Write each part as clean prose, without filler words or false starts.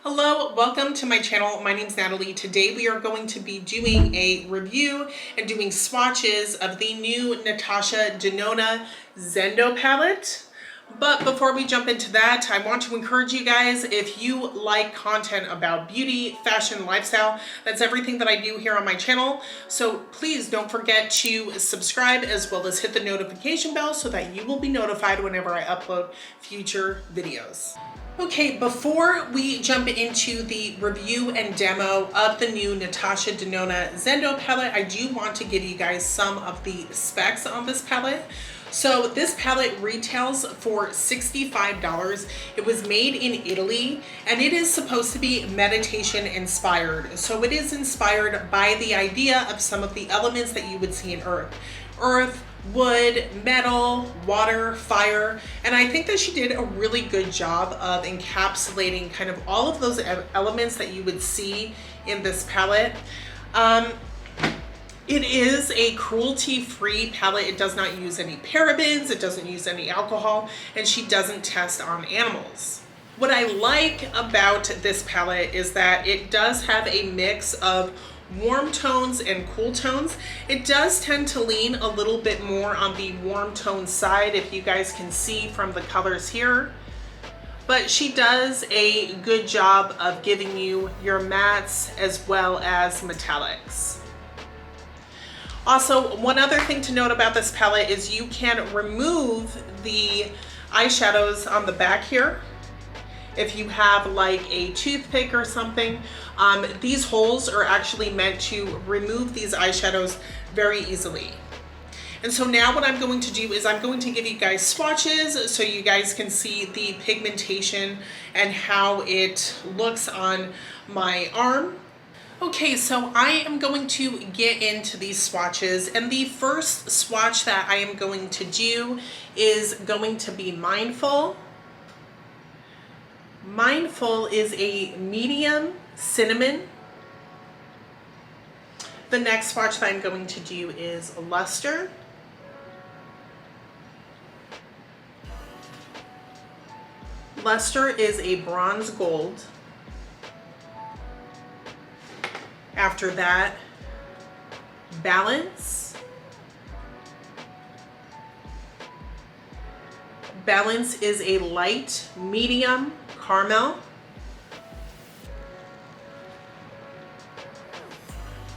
Hello, welcome to my channel. My name's Natalie. Today we are going to be doing a review and doing swatches of the new Natasha Denona Zendo palette. But before we jump into that, I want to encourage you guys, if you like content about beauty, fashion, lifestyle, that's everything that I do here on my channel. So please don't forget to subscribe as well as hit the notification bell so that you will be notified whenever I upload future videos. Okay, before we jump into the review and demo of the new Natasha Denona Zendo palette, I do want to give you guys some of the specs on this palette. So this palette retails for $65. It was made in Italy and it is supposed to be meditation inspired. So it is inspired by the idea of some of the elements that you would see in Earth, wood, metal, water, fire, and I think that she did a really good job of encapsulating kind of all of those elements that you would see in this palette. It is a cruelty-free palette. It does not use any parabens, it doesn't use any alcohol, and she doesn't test on animals. What I like about this palette is that it does have a mix of warm tones and cool tones. It does tend to lean a little bit more on the warm tone side, if you guys can see from the colors here. But she does a good job of giving you your mattes as well as metallics. Also, one other thing to note about this palette is you can remove the eyeshadows on the back here. If you have like a toothpick or something, these holes are actually meant to remove these eyeshadows very easily. And so now what I'm going to do is I'm going to give you guys swatches so you guys can see the pigmentation and how it looks on my arm. Okay, so I am going to get into these swatches, and the first swatch that I am going to do is going to be Mindful. Mindful is a medium cinnamon. The next swatch that I'm going to do is Luster. Luster is a bronze gold. After that, Balance. Balance is a light medium caramel.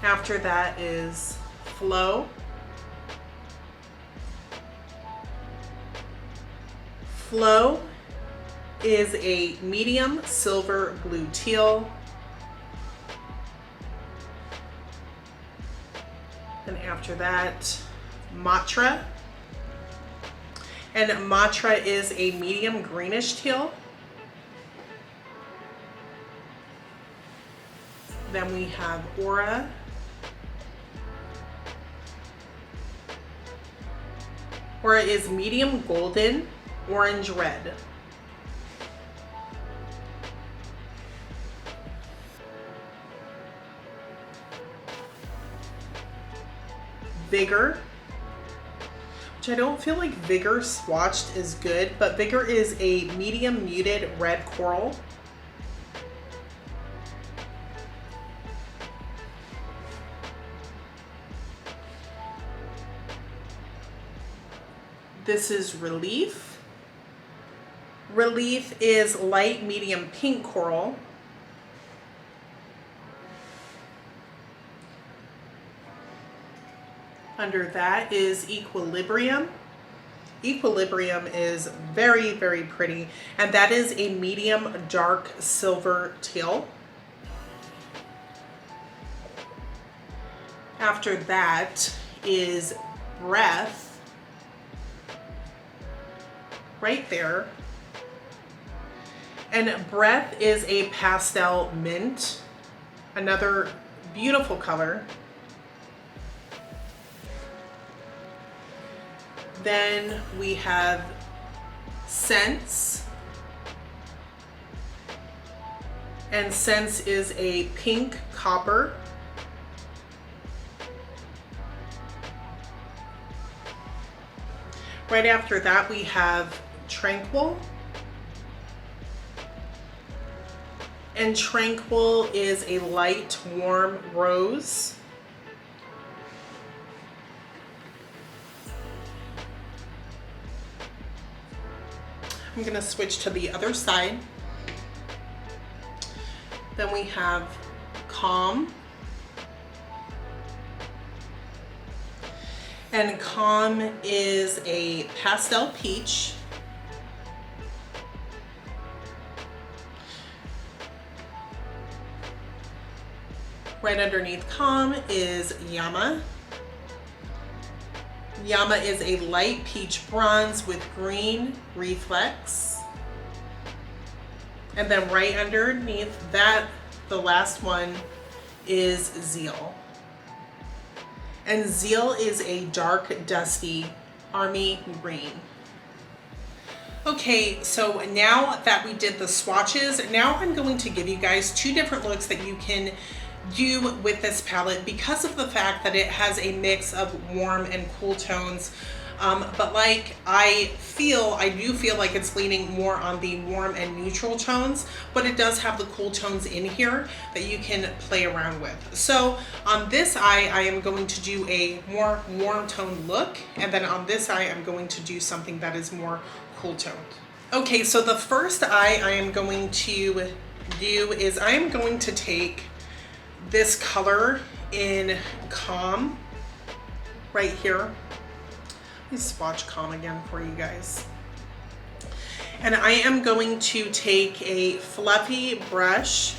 After that is Flow. Flow is a medium silver blue teal. And after that, Matra. And Matra is a medium greenish teal. Then we have Aura. Aura is medium golden, orange red. Vigor, which I don't feel like Vigor swatched is good, but Vigor is a medium muted red coral. This is Relief. Relief is light medium pink coral. Under that is Equilibrium. Equilibrium is very, very pretty, and that is a medium dark silver teal. After that is Breath, right there. And Breath is a pastel mint, another beautiful color. Then we have Sense, and Sense is a pink copper. Right after that we have Tranquil, And Tranquil is a light, warm rose. I'm gonna switch to the other side. Then we have Calm. And Calm is a pastel peach. Right underneath Calm is Yama. Yama is a light peach bronze with green reflex. And then right underneath that, the last one is Zeal. And Zeal is a dark, dusty army green. Okay, so now that we did the swatches, now I'm going to give you guys two different looks that you can do with this palette because of the fact that it has a mix of warm and cool tones. But like I do feel like it's leaning more on the warm and neutral tones, but it does have the cool tones in here that you can play around with. So on this eye, I am going to do a more warm tone look, and then on this eye, I'm going to do something that is more cool toned. Okay, so the first eye I am going to do is I am going to take this color in Calm right here. Let me swatch Calm again for you guys. And I am going to take a fluffy brush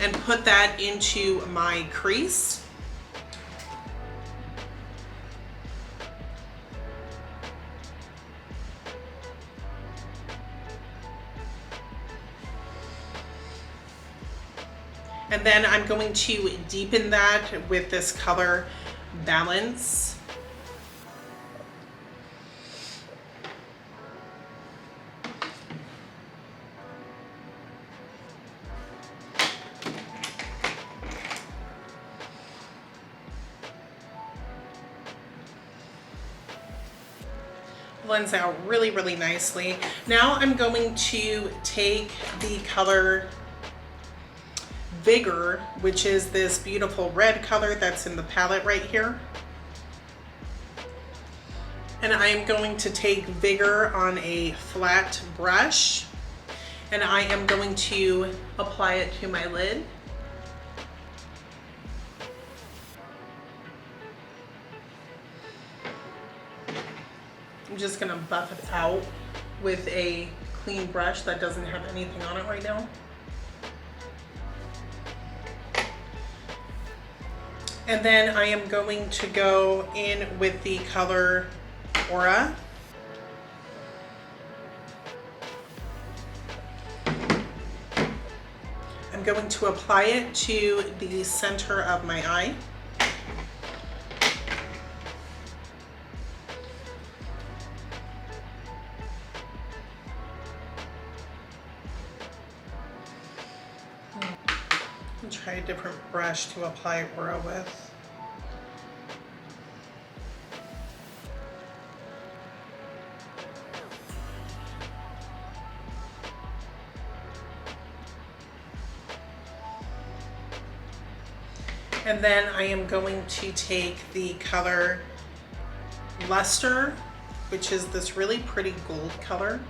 and put that into my crease. And then I'm going to deepen that with this color Balance. Blends out really, really nicely. Now I'm going to take the color Vigor, which is this beautiful red color that's in the palette right here. And I am going to take Vigor on a flat brush, and I am going to apply it to my lid. I'm just gonna buff it out with a clean brush that doesn't have anything on it right now. And then I am going to go in with the color Aura. I'm going to apply it to the center of my eye. Try a different brush to apply Aura with. And then I am going to take the color Luster, which is this really pretty gold color.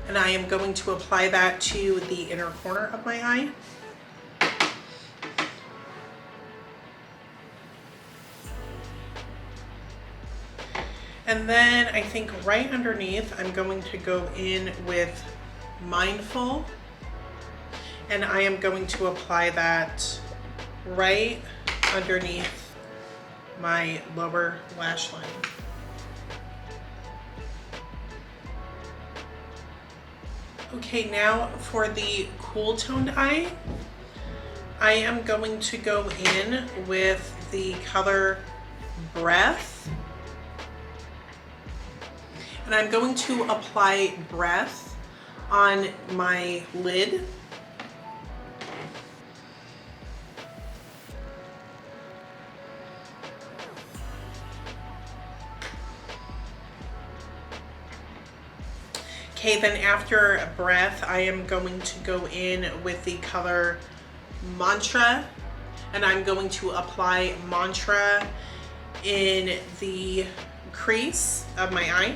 And I am going to apply that to the inner corner of my eye. And then I think right underneath, I'm going to go in with Mindful. And I am going to apply that right underneath my lower lash line. Okay, now for the cool toned eye, I am going to go in with the color Breath. And I'm going to apply Breath on my lid. Okay, then after Breath, I am going to go in with the color Mantra, and I'm going to apply Mantra in the crease of my eye.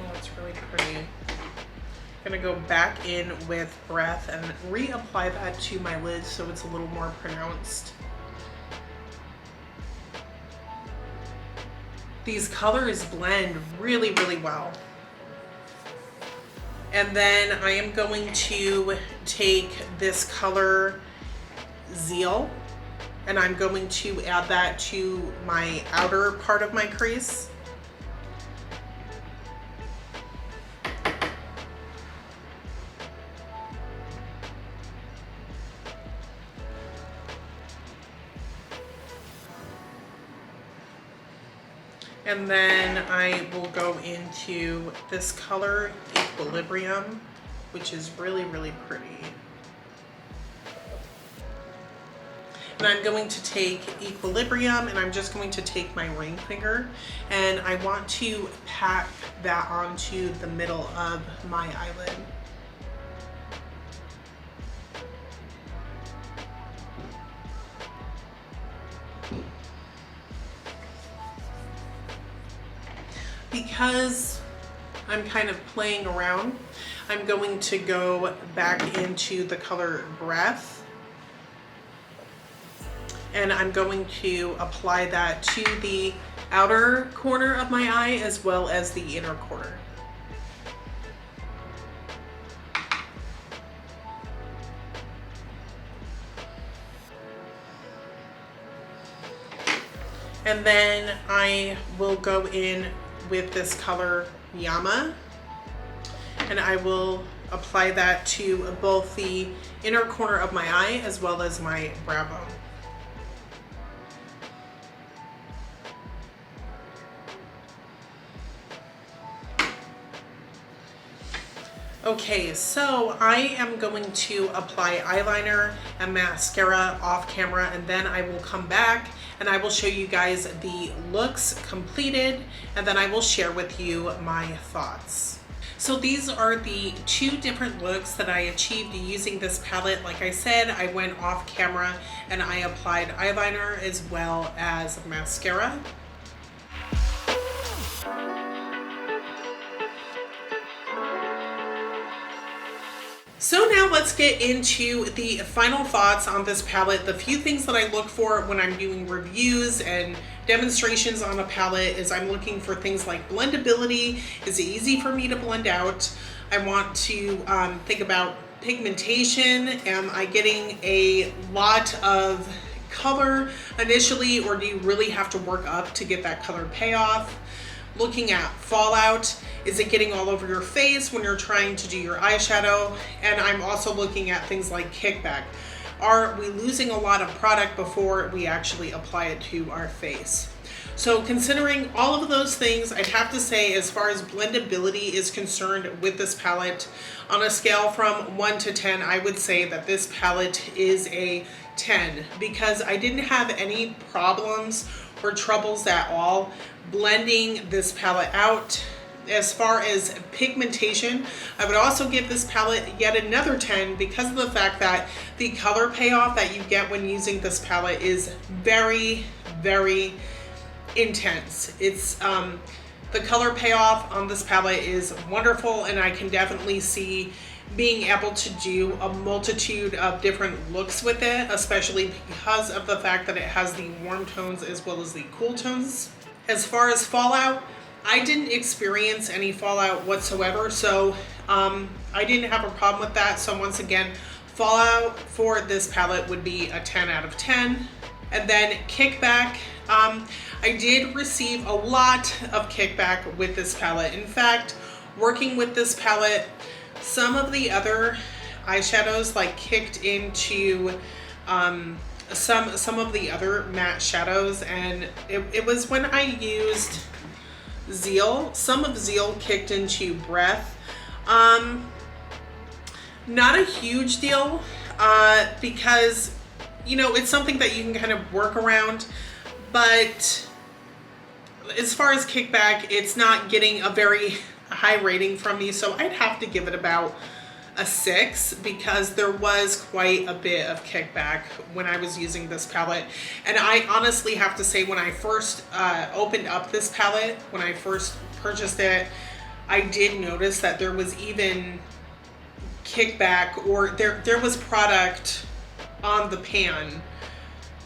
Oh, it's really pretty. I'm gonna go back in with Breath and reapply that to my lid so it's a little more pronounced. These colors blend really, really well. And then I am going to take this color Zeal, and I'm going to add that to my outer part of my crease. And then I will go into this color, Equilibrium, which is really, really pretty. And I'm going to take Equilibrium and I'm just going to take my ring finger and I want to pack that onto the middle of my eyelid. Because I'm kind of playing around, I'm going to go back into the color Breath, and I'm going to apply that to the outer corner of my eye as well as the inner corner. And then I will go in with this color Yama, and I will apply that to both the inner corner of my eye as well as my brow bone. Okay, so I am going to apply eyeliner and mascara off camera, and then I will come back and I will show you guys the looks completed, and then I will share with you my thoughts. So these are the two different looks that I achieved using this palette. Like I said, I went off camera and I applied eyeliner as well as mascara. So now let's get into the final thoughts on this palette. The few things that I look for when I'm doing reviews and demonstrations on a palette is I'm looking for things like blendability. Is it easy for me to blend out? I want to think about pigmentation. Am I getting a lot of color initially, or do you really have to work up to get that color payoff? Looking at fallout, is it getting all over your face when you're trying to do your eyeshadow? And I'm also looking at things like kickback. Are we losing a lot of product before we actually apply it to our face? So considering all of those things, I'd have to say as far as blendability is concerned with this palette, on a scale from 1 to 10, I would say that this palette is a 10 because I didn't have any problems or troubles at all blending this palette out. As far as pigmentation, I would also give this palette yet another 10 because of the fact that the color payoff that you get when using this palette is very, very intense. It's the color payoff on this palette is wonderful, and I can definitely see being able to do a multitude of different looks with it, especially because of the fact that it has the warm tones as well as the cool tones. As far as fallout, I didn't experience any fallout whatsoever, so I didn't have a problem with that. So once again, fallout for this palette would be a 10 out of 10. And then kickback, I did receive a lot of kickback with this palette. In fact, working with this palette, some of the other eyeshadows like kicked into some of the other matte shadows, and it was when I used Zeal. Some of Zeal kicked into Breath. Not a huge deal. because, you know, it's something that you can kind of work around, but as far as kickback, it's not getting a very high rating from me, so I'd have to give it about a 6 because there was quite a bit of kickback when I was using this palette. And I honestly have to say, when I first opened up this palette, when I first purchased it, I did notice that there was even kickback, or there was product on the pan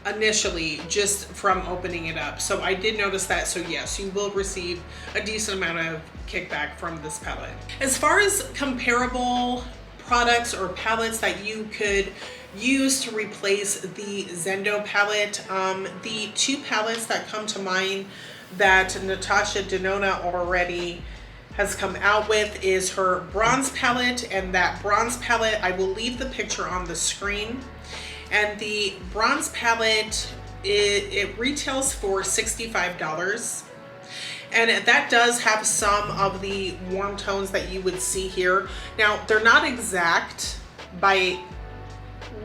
initially just from opening it up. So I did notice that. So yes, you will receive a decent amount of kickback from this palette. As far as comparable products or palettes that you could use to replace the Zendo palette, the two palettes that come to mind that Natasha Denona already has come out with is her bronze palette, and that bronze palette, I will leave the picture on the screen. And the bronze palette, it retails for $65. And that does have some of the warm tones that you would see here. Now, they're not exact by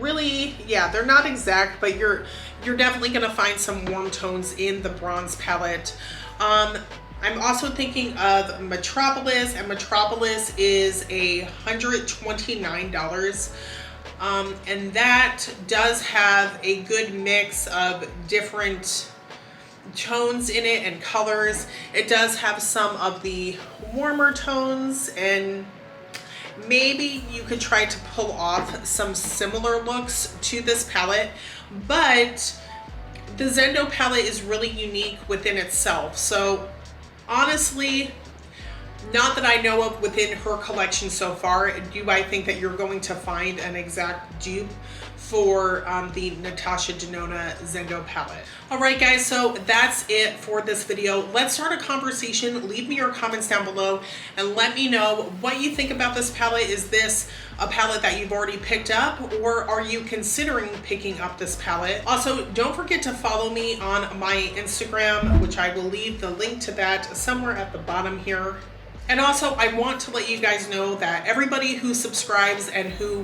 really, yeah, they're not exact, but you're definitely gonna find some warm tones in the bronze palette. I'm also thinking of Metropolis, and Metropolis is $129. And that does have a good mix of different tones in it and colors. It does have some of the warmer tones, and maybe you could try to pull off some similar looks to this palette, but the Zendo palette is really unique within itself. So honestly, not that I know of within her collection so far, do I think that you're going to find an exact dupe for the Natasha Denona Zendo palette. All right, guys, so that's it for this video. Let's start a conversation. Leave me your comments down below and let me know what you think about this palette. Is this a palette that you've already picked up, or are you considering picking up this palette? Also, don't forget to follow me on my Instagram, which I will leave the link to that somewhere at the bottom here. And also, I want to let you guys know that everybody who subscribes and who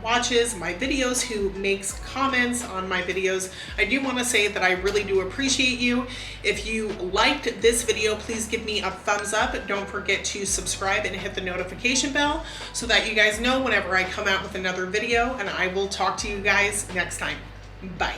watches my videos, who makes comments on my videos, I do want to say that I really do appreciate you. If you liked this video, please give me a thumbs up. Don't forget to subscribe and hit the notification bell so that you guys know whenever I come out with another video, and I will talk to you guys next time. Bye.